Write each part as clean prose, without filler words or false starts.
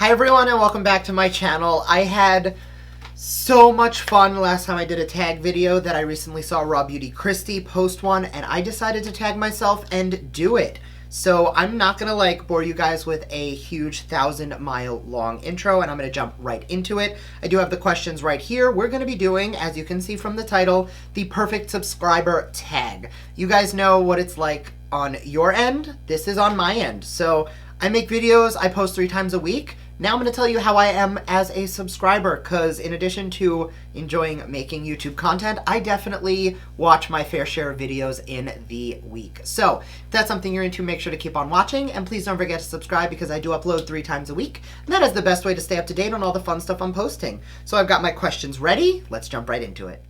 Hi everyone and welcome back to my channel. I had so much fun last time I did a tag video that I recently saw Raw Beauty Christy post one, and I decided to tag myself and do it. So I'm not gonna bore you guys with a huge 1,000-mile long intro, and I'm gonna jump right into it. I do have the questions right here. We're gonna be doing, as you can see from the title, the perfect subscriber tag. You guys know what it's like on your end. This is on my end. So I make videos, I post 3 times a week. Now I'm going to tell you how I am as a subscriber, because in addition to enjoying making YouTube content, I definitely watch my fair share of videos in the week. So if that's something you're into, make sure to keep on watching, and please don't forget to subscribe because I do upload 3 times a week, and that is the best way to stay up to date on all the fun stuff I'm posting. So I've got my questions ready. Let's jump right into it.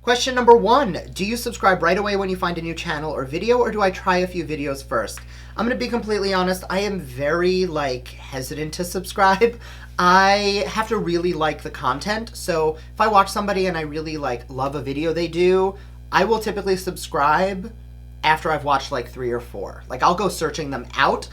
Question number 1, do you subscribe right away when you find a new channel or video, or do I try a few videos first? I'm going to be completely honest, I am very hesitant to subscribe. I have to really like the content, so if I watch somebody and I really love a video they do, I will typically subscribe after I've watched 3 or 4. I'll go searching them out.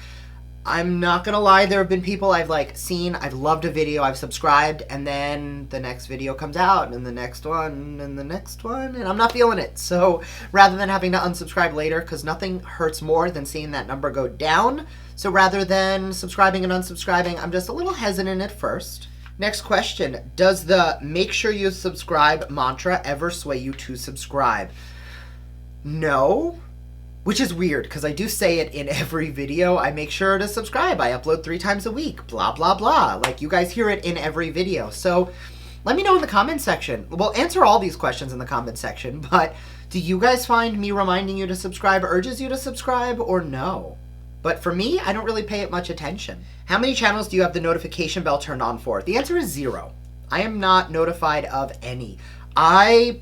I'm not gonna lie, there have been people I've seen, I've loved a video, I've subscribed, and then the next video comes out, and the next one, and the next one, and I'm not feeling it. So rather than having to unsubscribe later, because nothing hurts more than seeing that number go down, so rather than subscribing and unsubscribing, I'm just a little hesitant at first. Next question, does the make sure you subscribe mantra ever sway you to subscribe? No. Which is weird, because I do say it in every video. I make sure to subscribe. I upload 3 times a week, blah, blah, blah. You guys hear it in every video. So let me know in the comment section. We'll answer all these questions in the comment section, but do you guys find me reminding you to subscribe urges you to subscribe, or no? But for me, I don't really pay it much attention. How many channels do you have the notification bell turned on for? The answer is 0. I am not notified of any. I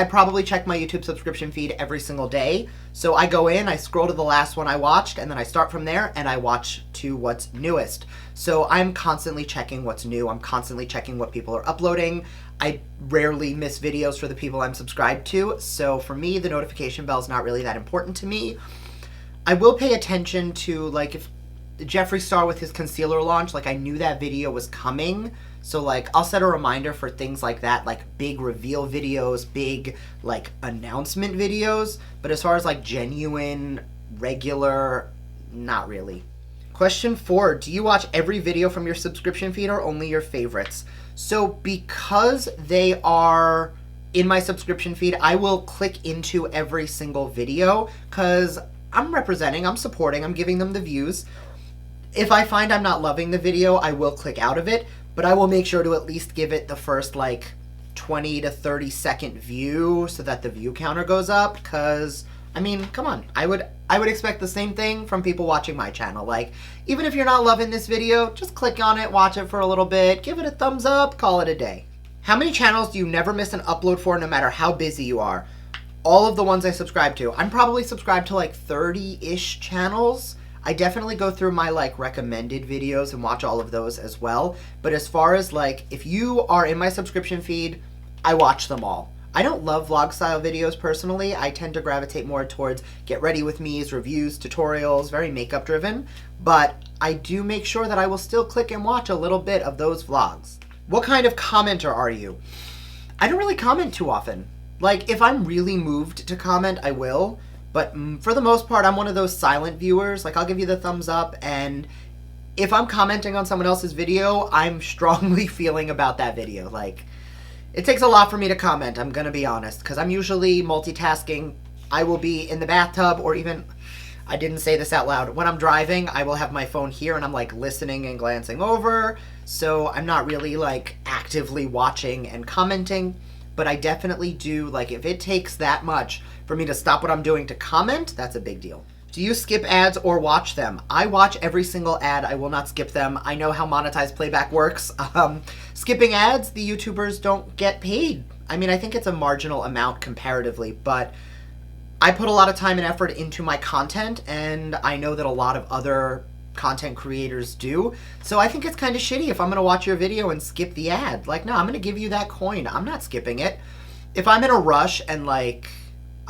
probably check my YouTube subscription feed every single day. So I go in, I scroll to the last one I watched, and then I start from there and I watch to what's newest. So I'm constantly checking what's new. I'm constantly checking what people are uploading. I rarely miss videos for the people I'm subscribed to. So for me, the notification bell is not really that important to me. I will pay attention to if Jeffree Star with his concealer launch, I knew that video was coming. So I'll set a reminder for things like that, big reveal videos, big announcement videos. But as far as genuine, regular, not really. Question 4, do you watch every video from your subscription feed or only your favorites? So because they are in my subscription feed, I will click into every single video because I'm representing, I'm supporting, I'm giving them the views. If I find I'm not loving the video, I will click out of it. But I will make sure to at least give it the first 20 to 30 second view so that the view counter goes up, because I mean, come on, I would expect the same thing from people watching my channel. Even if you're not loving this video, just click on it, watch it for a little bit, give it a thumbs up, call it a day. How many channels do you never miss an upload for, no matter how busy you are? All of the ones I subscribe to. I'm probably subscribed to 30-ish channels. I definitely go through my recommended videos and watch all of those as well. But as far as if you are in my subscription feed, I watch them all. I don't love vlog style videos personally. I tend to gravitate more towards get ready with me's, reviews, tutorials, very makeup driven. But I do make sure that I will still click and watch a little bit of those vlogs. What kind of commenter are you? I don't really comment too often. If I'm really moved to comment, I will. But for the most part, I'm one of those silent viewers. I'll give you the thumbs up, and if I'm commenting on someone else's video, I'm strongly feeling about that video. It takes a lot for me to comment, I'm gonna be honest, because I'm usually multitasking. I will be in the bathtub, or even, I didn't say this out loud, when I'm driving, I will have my phone here, and I'm listening and glancing over, so I'm not really actively watching and commenting. But I definitely do, if it takes that much for me to stop what I'm doing to comment, that's a big deal. Do you skip ads or watch them? I watch every single ad. I will not skip them. I know how monetized playback works. Skipping ads, the YouTubers don't get paid. I mean, I think it's a marginal amount comparatively, but I put a lot of time and effort into my content, and I know that a lot of other content creators do. So I think it's kind of shitty if I'm going to watch your video and skip the ad. No, I'm going to give you that coin. I'm not skipping it. If I'm in a rush and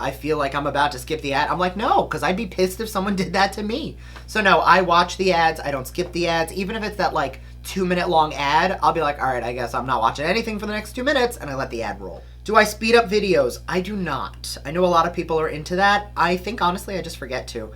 I feel like I'm about to skip the ad. I'm like, no, because I'd be pissed if someone did that to me. So no, I watch the ads. I don't skip the ads. Even if it's that like 2-minute long ad, I'll be like, all right, I guess I'm not watching anything for the next 2 minutes, and I let the ad roll. Do I speed up videos? I do not. I know a lot of people are into that. I think honestly I just forget to.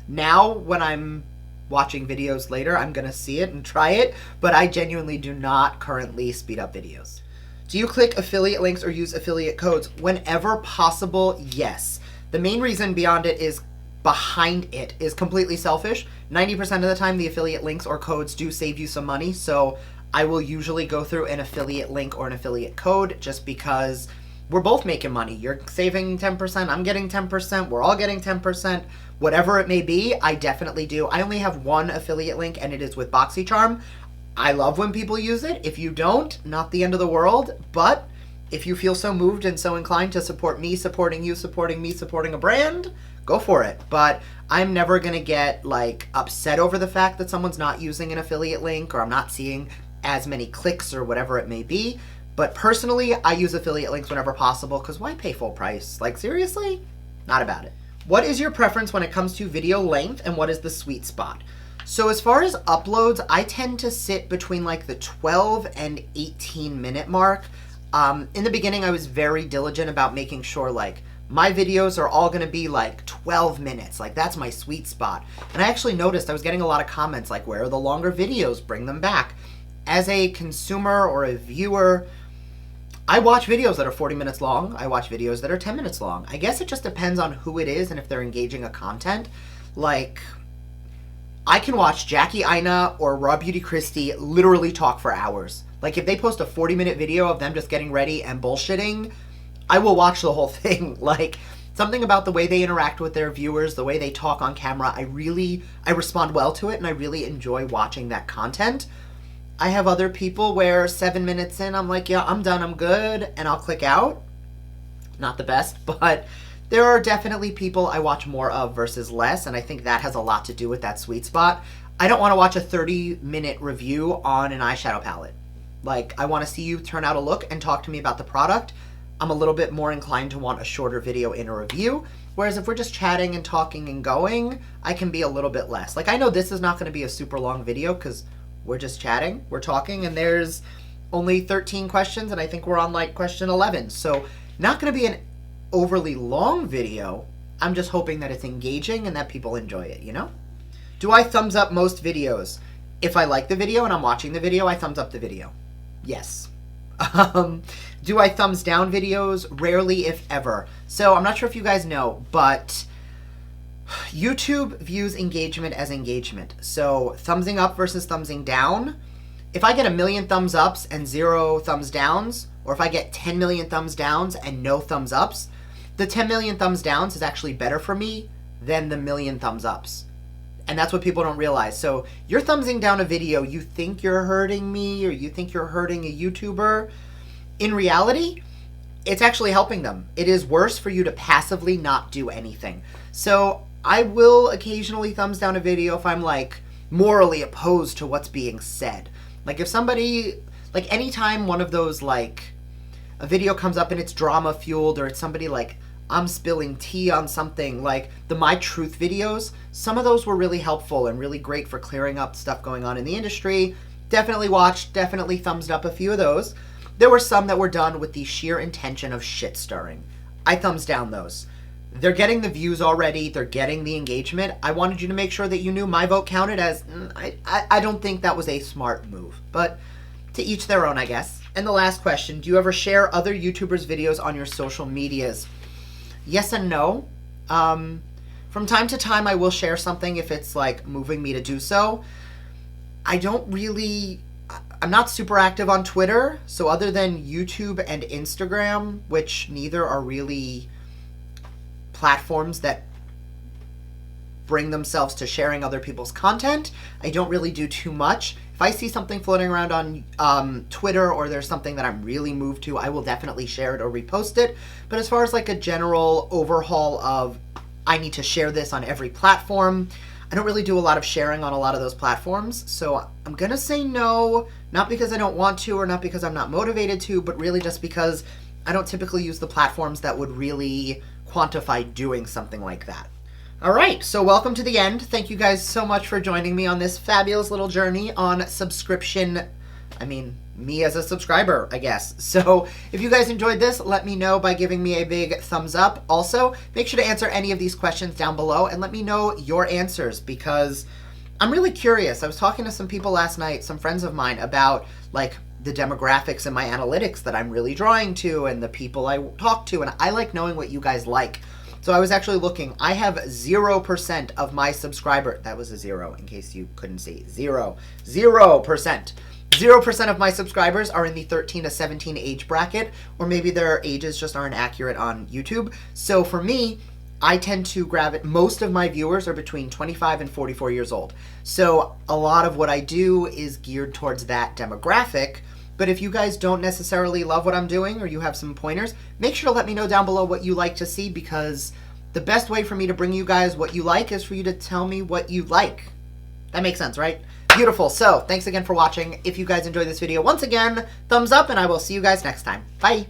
Now when I'm watching videos later, I'm gonna see it and try it, but I genuinely do not currently speed up videos. Do you click affiliate links or use affiliate codes? Whenever possible, yes. The main reason behind it is completely selfish. 90% of the time, the affiliate links or codes do save you some money, so I will usually go through an affiliate link or an affiliate code just because we're both making money. You're saving 10%, I'm getting 10%, we're all getting 10%. Whatever it may be, I definitely do. I only have one affiliate link, and it is with BoxyCharm. I love when people use it. If you don't, not the end of the world, but if you feel so moved and so inclined to support me, supporting you, supporting me, supporting a brand, go for it. But I'm never going to get like upset over the fact that someone's not using an affiliate link or I'm not seeing as many clicks or whatever it may be. But personally, I use affiliate links whenever possible because why pay full price? Like seriously? Not about it. What is your preference when it comes to video length and what is the sweet spot? So as far as uploads, I tend to sit between like the 12 and 18 minute mark. In the beginning, I was very diligent about making sure like my videos are all going to be like 12 minutes. Like that's my sweet spot. And I actually noticed I was getting a lot of comments like, where are the longer videos? Bring them back. As a consumer or a viewer, I watch videos that are 40 minutes long. I watch videos that are 10 minutes long. I guess it just depends on who it is and if they're engaging a content. Like, I can watch Jackie Aina or Raw Beauty Christie literally talk for hours. Like, if they post a 40-minute video of them just getting ready and bullshitting, I will watch the whole thing. Like, something about the way they interact with their viewers, the way they talk on camera, I respond well to it, and I really enjoy watching that content. I have other people where 7 minutes in, I'm like, yeah, I'm done, I'm good, and I'll click out. Not the best, but there are definitely people I watch more of versus less, and I think that has a lot to do with that sweet spot. I don't want to watch a 30-minute review on an eyeshadow palette. Like, I want to see you turn out a look and talk to me about the product. I'm a little bit more inclined to want a shorter video in a review, whereas if we're just chatting and talking and going, I can be a little bit less. Like, I know this is not going to be a super long video because we're just chatting, we're talking, and there's only 13 questions, and I think we're on, like, question 11. So, not going to be an overly long video. I'm just hoping that it's engaging and that people enjoy it, you know? Do I thumbs up most videos? If I like the video and I'm watching the video, I thumbs up the video. Yes. Do I thumbs down videos? Rarely, if ever. So, I'm not sure if you guys know, but YouTube views engagement as engagement. So thumbsing up versus thumbsing down. If I get 1 million thumbs ups and 0 thumbs downs, or if I get 10 million thumbs downs and no thumbs ups, the 10 million thumbs downs is actually better for me than the 1 million thumbs ups. And that's what people don't realize. So you're thumbsing down a video, you think you're hurting me or you think you're hurting a YouTuber. In reality, it's actually helping them. It is worse for you to passively not do anything. So I will occasionally thumbs down a video if I'm like morally opposed to what's being said. Like if somebody, like anytime one of those like a video comes up and it's drama fueled or it's somebody like I'm spilling tea on something, like the My Truth videos, some of those were really helpful and really great for clearing up stuff going on in the industry. Definitely watched, definitely thumbs up a few of those. There were some that were done with the sheer intention of shit stirring. I thumbs down those. They're getting the views already. They're getting the engagement. I wanted you to make sure that you knew my vote counted as, I don't think that was a smart move. But to each their own, I guess. And the last question, do you ever share other YouTubers' videos on your social medias? Yes and no. From time to time, I will share something if it's like moving me to do so. I'm not super active on Twitter. So other than YouTube and Instagram, which neither are really platforms that bring themselves to sharing other people's content, I don't really do too much. If I see something floating around on Twitter or there's something that I'm really moved to, I will definitely share it or repost it. But as far as like a general overhaul of I need to share this on every platform, I don't really do a lot of sharing on a lot of those platforms. So I'm gonna say no, not because I don't want to or not because I'm not motivated to, but really just because I don't typically use the platforms that would really quantify doing something like that. All right, so welcome to the end. Thank you guys so much for joining me on this fabulous little journey on subscription. I mean, me as a subscriber, I guess. So if you guys enjoyed this, let me know by giving me a big thumbs up. Also, make sure to answer any of these questions down below and let me know your answers, because I'm really curious. I was talking to some people last night, some friends of mine, about like the demographics in my analytics that I'm really drawing to and the people I talk to, and I like knowing what you guys like. So I was actually looking. I have 0% of my subscriber. That was a 0 in case you couldn't see. 0%. 0% of my subscribers are in the 13 to 17 age bracket, or maybe their ages just aren't accurate on YouTube. So for me, I tend to most of my viewers are between 25 and 44 years old. So a lot of what I do is geared towards that demographic. But if you guys don't necessarily love what I'm doing, or you have some pointers, make sure to let me know down below what you like to see, because the best way for me to bring you guys what you like is for you to tell me what you like. That makes sense, right? Beautiful. So thanks again for watching. If you guys enjoyed this video, once again, thumbs up, and I will see you guys next time. Bye.